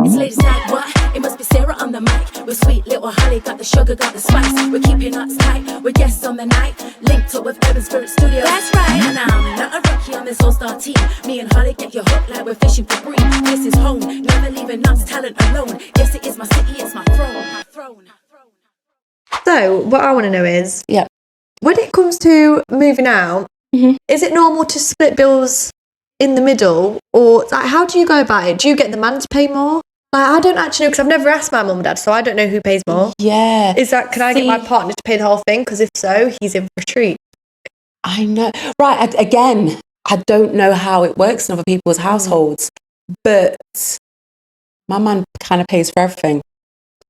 It's ladies like what? It must be Sarah on the mic. We're sweet little Holly, got the sugar, got the spice. We're keeping us tight, we're guests on the night. Linked up with Urban Spirit Studio. That's right. And I'm not a rookie on this all-star team. Me and Holly get your hook like we're fishing for green. This is home, never leaving us talent alone. Yes, it is my city, it's my throne. So, what I want to know is, yeah, when it comes to moving out, is it normal to split bills in the middle, or like, how do you go about it? Do you get the man to pay more? Like, I don't actually know, because I've never asked my mum and dad, so I don't know who pays more. Yeah. Can I get my partner to pay the whole thing? Because if so, he's in for a treat. I know. Right, again, I don't know how it works in other people's households, but my man kind of pays for everything.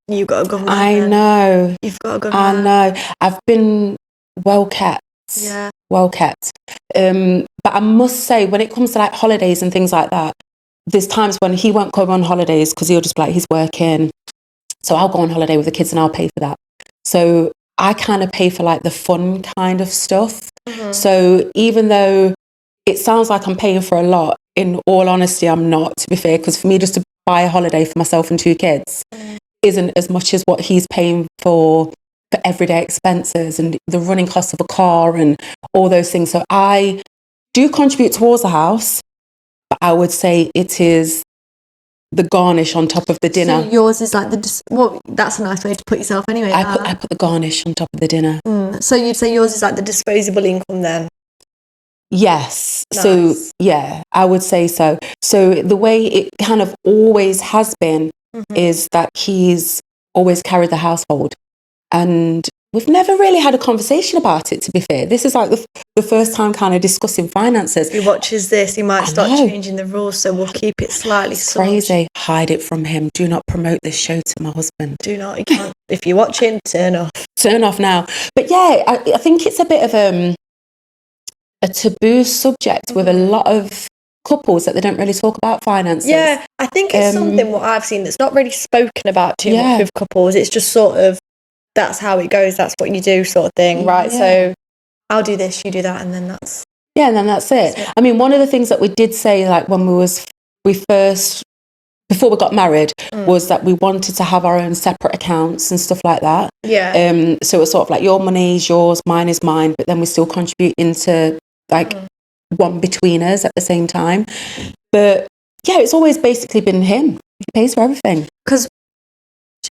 You've got a good man. I know. You've got a good man. I know. I've been well kept. Yeah. Well kept. But I must say, when it comes to like holidays and things like that, there's times when he won't go on holidays because he'll just be like, he's working. So I'll go on holiday with the kids and I'll pay for that. So I kind of pay for like the fun kind of stuff. So even though it sounds like I'm paying for a lot, in all honesty, I'm not, to be fair, because for me just to buy a holiday for myself and 2 kids isn't as much as what he's paying for everyday expenses and the running costs of a car and all those things. So I do contribute towards the house, but I would say it is the garnish on top of the dinner. So yours is like that's a nice way to put yourself anyway. I put the garnish on top of the dinner. So you'd say yours is like the disposable income then? Yes. Nice. So yeah, I would say so. So the way it kind of always has been is that he's always carried the household, and we've never really had a conversation about it, to be fair. This is like the first time kind of discussing finances. If he watches this, he might start changing the rules, so we'll keep it slightly crazy. Hide it from him. Do not promote this show to my husband. Do not. You can't. If you're watching, turn off. Turn off now. But yeah, I think it's a bit of a taboo subject with a lot of couples that they don't really talk about finances. Yeah, I think it's something what I've seen that's not really spoken about too much with couples. It's just sort of, that's how it goes, that's what you do sort of thing, right? Yeah. So I'll do this, you do that, and then that's... Yeah, and then that's it. I mean, one of the things that we did say, like when before we got married, was that we wanted to have our own separate accounts and stuff like that. Yeah. So it's sort of like your money is yours, mine is mine, but then we still contribute into like one between us at the same time. But yeah, it's always basically been him. He pays for everything. Because,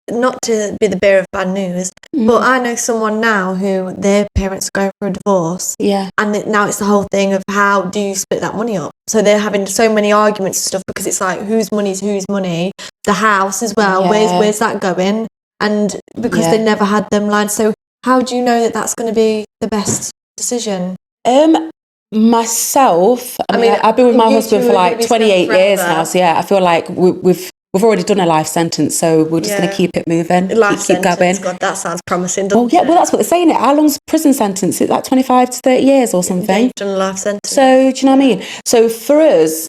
not to be the bearer of bad news, but I know someone now who their parents are going for a divorce. Yeah. And now it's the whole thing of how do you split that money up? So they're having so many arguments and stuff because it's like whose money is whose money? The house as well. Yeah. Where's that going? And because they never had them lines. So how do you know that that's going to be the best decision? Myself, I mean, I've been with my husband for like 28 years now. So yeah, I feel like we've already done a life sentence, so we're just going to keep it moving. Keep going. God, that sounds promising, doesn't it? Well, that's what they're saying. How long's prison sentence? It's like 25 to 30 years or something. Done a life sentence. So do you know what I mean? So for us,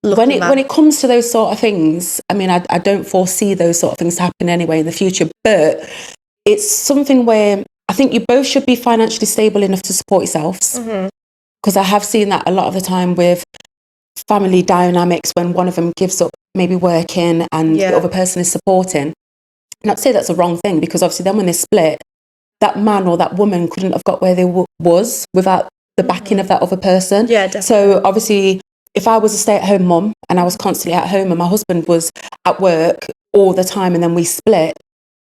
when it comes to those sort of things, I mean, I don't foresee those sort of things happening anyway in the future, but it's something where I think you both should be financially stable enough to support yourselves. Because I have seen that a lot of the time with family dynamics when one of them gives up maybe working and the other person is supporting. Not to say that's a wrong thing, because obviously then when they split, that man or that woman couldn't have got where they was without the backing of that other person. Yeah, definitely. So obviously, if I was a stay-at-home mum and I was constantly at home and my husband was at work all the time and then we split,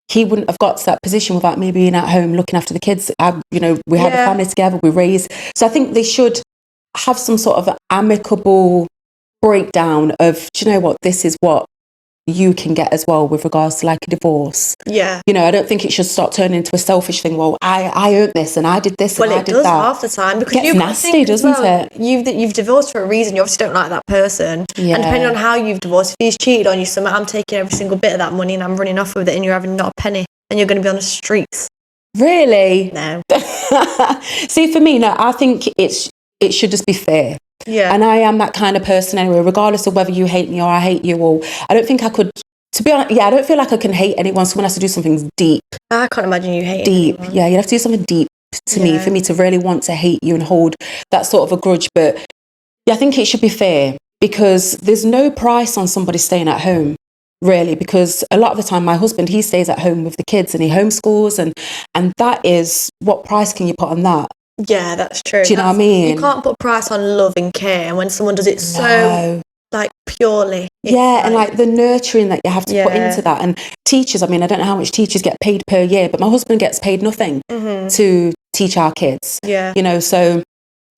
he wouldn't have got to that position without me being at home looking after the kids. We had a family together, we raised. So I think they should have some sort of amicable breakdown of, do you know what, this is what you can get as well with regards to like a divorce. Yeah. I don't think it should start turning into a selfish thing. Well, I earned this and I did this and I did that. Well, it does half the time, because it's nasty, doesn't it? You've divorced for a reason. You obviously don't like that person. Yeah. And depending on how you've divorced, if he's cheated on you, so I'm taking every single bit of that money and I'm running off with it, and you're having not a penny, and you're going to be on the streets. Really? No. See, for me, no, I think it should just be fair. Yeah. And I am that kind of person anyway, regardless of whether you hate me or I hate you, or I don't think I could, to be honest, I don't feel like I can hate anyone. Someone has to do something deep. I can't imagine you hating deep. anyone. Yeah, you'd have to do something deep to me for me to really want to hate you and hold that sort of a grudge. But yeah, I think it should be fair, because there's no price on somebody staying at home. really, because a lot of the time my husband, he stays at home with the kids and he homeschools, and that is, what price can you put on that? Yeah, that's true. Do you know what I mean? You can't put a price on love and care, and when someone does it so like purely. Yeah, and like the nurturing that you have to put into that. And teachers, I mean, I don't know how much teachers get paid per year, but my husband gets paid nothing to teach our kids. Yeah. You know, so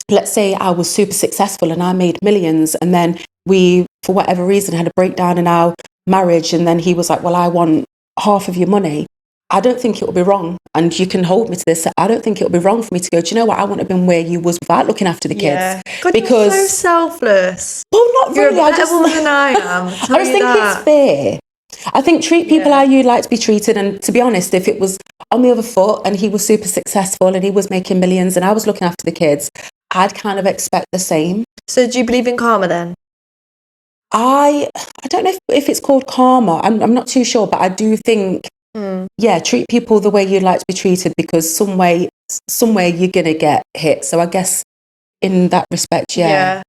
let's say I was super successful and I made millions, and then we, for whatever reason, had a breakdown in our marriage, and then he was like, well, I want half of your money. I don't think it will be wrong, and you can hold me to this. I don't think it will be wrong for me to go, do you know what? I want to have been where you was without looking after the kids. God, because you're so selfless. Well, not You're really. a better woman than I am. I just think it's fair. I think treat people how you'd like to be treated. And to be honest, if it was on the other foot and he was super successful and he was making millions and I was looking after the kids, I'd kind of expect the same. So do you believe in karma then? I don't know if it's called karma. I'm not too sure, but I do think, treat people the way you'd like to be treated, because somewhere you're going to get hit. So I guess in that respect, yeah.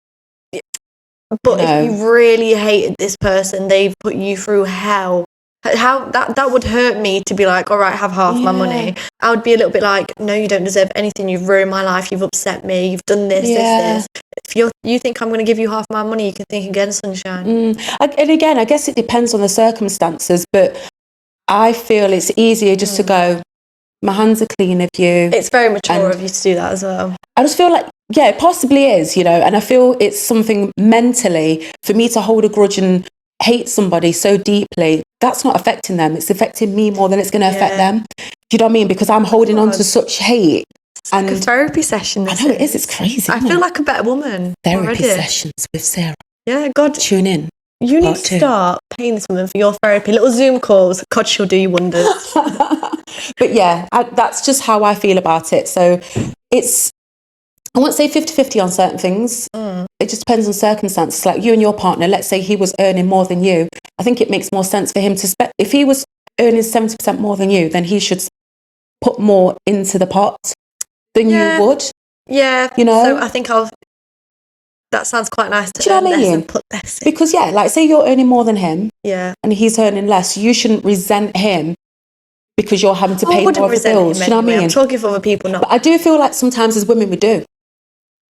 But if you really hated this person, they've put you through hell. How that would hurt me to be like, all right, have half my money. I would be a little bit like, no, you don't deserve anything. You've ruined my life. You've upset me. You've done this. If you think I'm going to give you half my money, you can think again, sunshine. And again, I guess it depends on the circumstances, but I feel it's easier just to go, my hands are clean of you. It's very mature of you to do that as well. I just feel like, it possibly is, and I feel it's something mentally for me to hold a grudge and hate somebody so deeply. That's not affecting them. It's affecting me more than it's going to affect them. Do you know what I mean? Because I'm holding on to such hate. It's like a therapy session. I know it is. It's crazy. I feel like a better woman. Therapy sessions with Sarah. Yeah, God. Tune in. You need to start paying this woman for your therapy. Little Zoom calls. God, she'll do you wonders. But yeah, that's just how I feel about it. So it's, I won't say 50-50 on certain things. It just depends on circumstances. Like you and your partner, let's say he was earning more than you. I think it makes more sense for him to spend. If he was earning 70% more than you, then he should put more into the pot than you would. Yeah. So I think that sounds quite nice to earn less and put less in. Because like say you're earning more than him, and he's earning less, you shouldn't resent him because you're having to pay more of the bills. Do you know what I mean? I'm talking for other people, not. But I do feel like sometimes as women we do.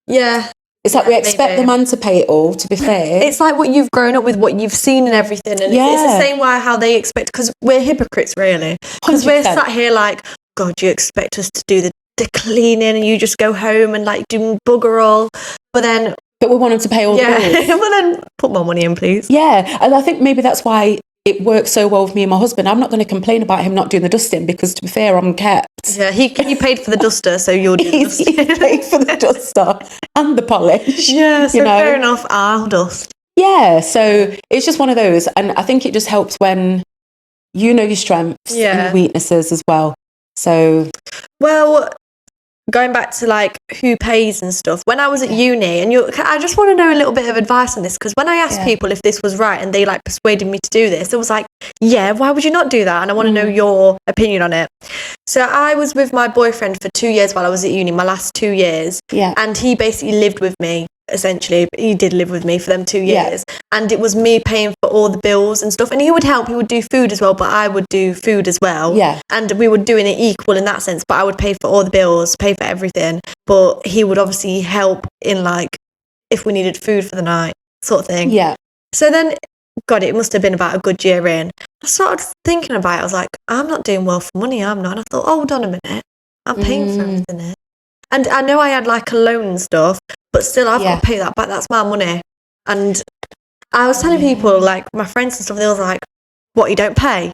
Yeah. It's like we expect the man to pay it all, to be fair. It's like what you've grown up with, what you've seen and everything. And it's the same way how they expect, because we're hypocrites, really. Because we're sat here like, God, you expect us to do the cleaning and you just go home and like do bugger all. But we want him to pay all the bills. Well, then put more money in, please. Yeah, and I think maybe that's why it works so well with me and my husband. I'm not going to complain about him not doing the dusting because, to be fair, I'm kept. Yeah, he paid for the duster, so you'll do the dusting. He paid for the duster and the polish. Yeah, so fair enough, I'll dust. Yeah, so it's just one of those. And I think it just helps when you know your strengths and your weaknesses as well. So... Well... Going back to like who pays and stuff, when I was at uni, and I just want to know a little bit of advice on this, because when I asked people if this was right and they like persuaded me to do this, it was like, why would you not do that? And I want to know your opinion on it. So I was with my boyfriend for 2 years while I was at uni, my last 2 years, and he basically lived with me. Essentially, he did live with me for them 2 years, and it was me paying for all the bills and stuff, and he would help, he would do food as well, but I would do food as well, and we were doing it equal in that sense, but I would pay for all the bills, pay for everything, but he would obviously help in like if we needed food for the night sort of thing. So then, God, it must have been about a good year in, I started thinking about it. I was like, I'm not doing well for money, I'm not. And I thought, hold on a minute, I'm paying for everything here. And I know I had like a loan and stuff, but still I've got to pay that back. That's my money. And I was telling people, like my friends and stuff, they was like, what, you don't pay?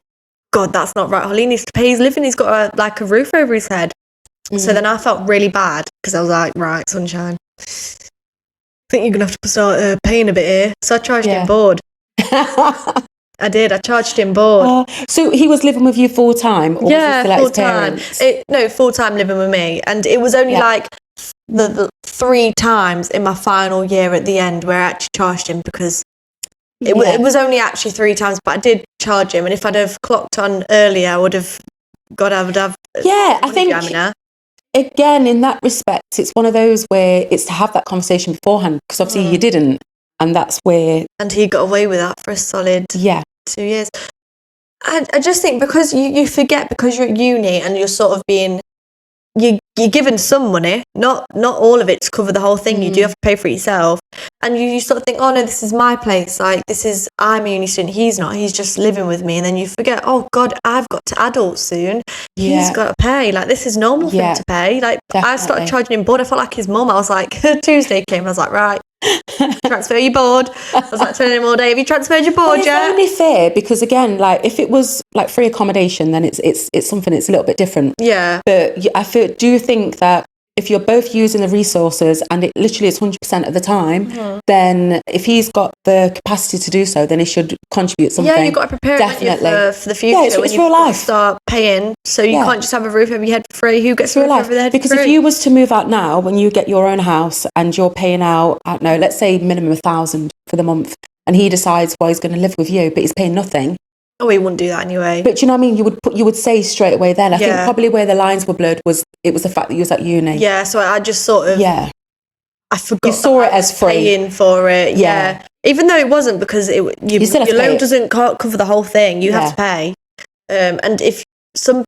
God, that's not right. Holly needs to pay his living. He's got a roof over his head. So then I felt really bad because I was like, right, sunshine, I think you're going to have to start paying a bit here. So I charged him board. I did. I charged him board. So he was living with you full time? Or was he still at full time. No, full time living with me, and it was only like the 3 times in my final year at the end where I actually charged him, because it was only actually 3 times, but I did charge him, and if I'd have clocked on earlier, I would have. I would have. I think. Again, in that respect, it's one of those where it's to have that conversation beforehand, because obviously you didn't. And that's where... And he got away with that for a solid... 2 years. I just think because you forget, because you're at uni and you're sort of being, you're given some money, not all of it to cover the whole thing. You do have to pay for it yourself, and you sort of think, oh no, this is my place. Like I'm a uni student. He's not. He's just living with me, and then you forget. Oh God, I've got to adult soon. He's got to pay. Like this is normal for him to pay. Like definitely. I started charging him board. I felt like his mum. I was like, Tuesday came. I was like, right. Transfer your board. I was like telling him all day, have you transferred your board yet? It's only fair because again, like if it was like free accommodation, then it's something that's a little bit different. Yeah. But do you think that if you're both using the resources and it literally is 100% of the time, then if he's got the capacity to do so, then he should contribute something. Yeah, you've got to prepare for the future. Yeah, it's real life. Start paying, so you can't just have a roof over your head for free. Who gets a roof over their head Because for free? if you was to move out now, when you get your own house and you're paying out, I don't know, let's say minimum 1,000 for the month, and he decides, well, he's going to live with you, but he's paying nothing. Oh, he wouldn't do that anyway. But you know what I mean? You would say straight away then. I think probably where the lines were blurred was the fact that you was at uni. Yeah, so I just sort of I forgot. You saw it as free. Paying for it. Yeah. Even though it wasn't, because your loan doesn't cover the whole thing. You have to pay. And if some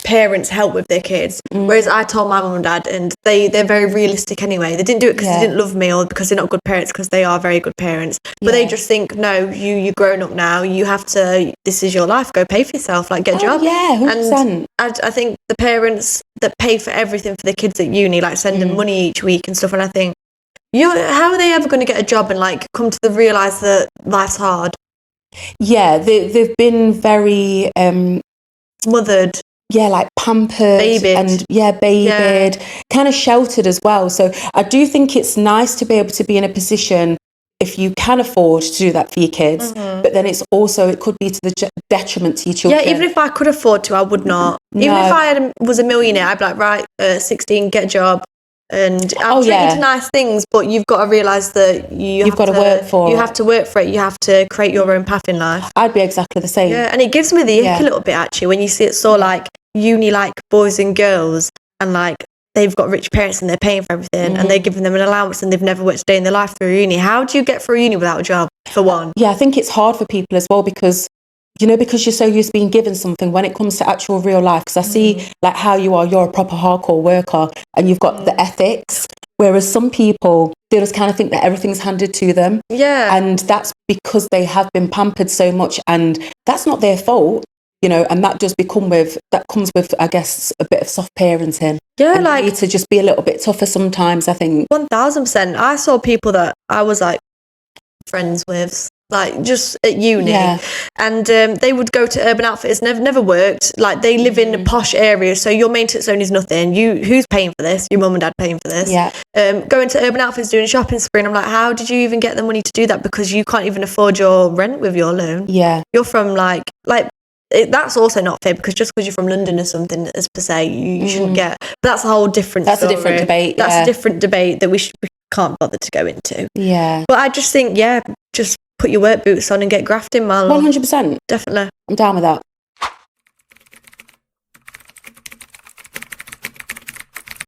parents help with their kids, whereas I told my mum and dad, and they're very realistic anyway. They didn't do it because they didn't love me or because they're not good parents, because they are very good parents. But they just think, no, you're grown up now. You have to. This is your life. Go pay for yourself. Like get a job. Yeah, 100%. And I think the parents that pay for everything for their kids at uni, like send them money each week and stuff, and I think, how are they ever going to get a job and like come to realise that life's hard? Yeah, they've been very mothered. Yeah, like pampered, babied, kind of sheltered as well. So I do think it's nice to be able to be in a position, if you can afford to do that for your kids, but then it could be to the detriment to your children. Yeah, even if I could afford to, I would not. No. Even if I was a millionaire, I'd be like, right, 16, get a job. And I'll treat you to nice things, but you've got to realise that you've got to work for it. You have to work for it. You have to create your own path in life. I'd be exactly the same. Yeah, and it gives me the ick a little bit actually when you see it so like uni like boys and girls, and like they've got rich parents and they're paying for everything and they're giving them an allowance and they've never worked a day in their life through uni. How do you get through uni without a job, for one? Yeah, I think it's hard for people as well because because you're so used to being given something when it comes to actual real life. Because I see like how you're a proper hardcore worker and you've got the ethics. Whereas some people, they just kind of think that everything's handed to them. Yeah. And that's because they have been pampered so much, and that's not their fault, and that does comes with, I guess, a bit of soft parenting. Yeah, and like, you need to just be a little bit tougher sometimes, I think. 1000%. I saw people that I was like friends with, like just at uni, and they would go to Urban Outfitters. Never worked. Like they live in a posh area, so your maintenance zone is nothing. Who's paying for this? Your mum and dad paying for this. Yeah. Going to Urban Outfitters, doing a shopping spree, and I'm like, how did you even get the money to do that? Because you can't even afford your rent with your loan. Yeah. You're from like that's also not fair, because just because you're from London or something, as per se, you shouldn't get. But that's a whole different. That's story. A different debate. That's a different debate that we can't bother to go into. Yeah. But I just think, just put your work boots on and get grafting, man. 100%. Definitely. I'm down with that.